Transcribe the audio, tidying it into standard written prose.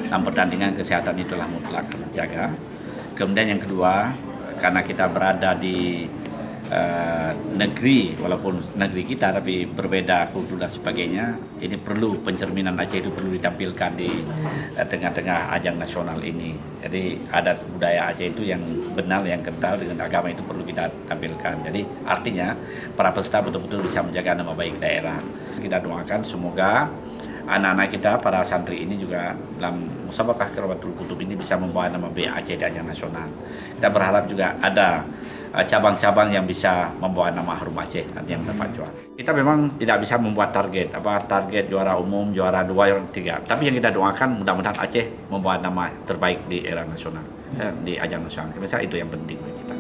dalam pertandingan kesehatan itulah mutlak terjaga. Kemudian yang kedua, karena kita berada di negeri, walaupun negeri kita tapi berbeda kultur dan sebagainya, ini perlu pencerminan Aceh itu perlu ditampilkan di tengah-tengah ajang nasional ini. Jadi adat budaya Aceh itu yang benar, yang kental dengan agama itu perlu kita tampilkan. Jadi artinya para peserta betul-betul bisa menjaga nama baik daerah. Kita doakan semoga anak-anak kita, para santri ini juga dalam musabaqah Qiraatul Kutub ini bisa membawa nama baik Aceh di ajang nasional. Kita berharap juga ada cabang-cabang yang bisa membawa nama harum Aceh nanti yang dapat juara. Kita memang tidak bisa membuat target juara umum, juara 2, juara 3. Tapi yang kita doakan mudah-mudahan Aceh membawa nama terbaik di era nasional, di ajang nasional. Saya itu yang penting bagi kita.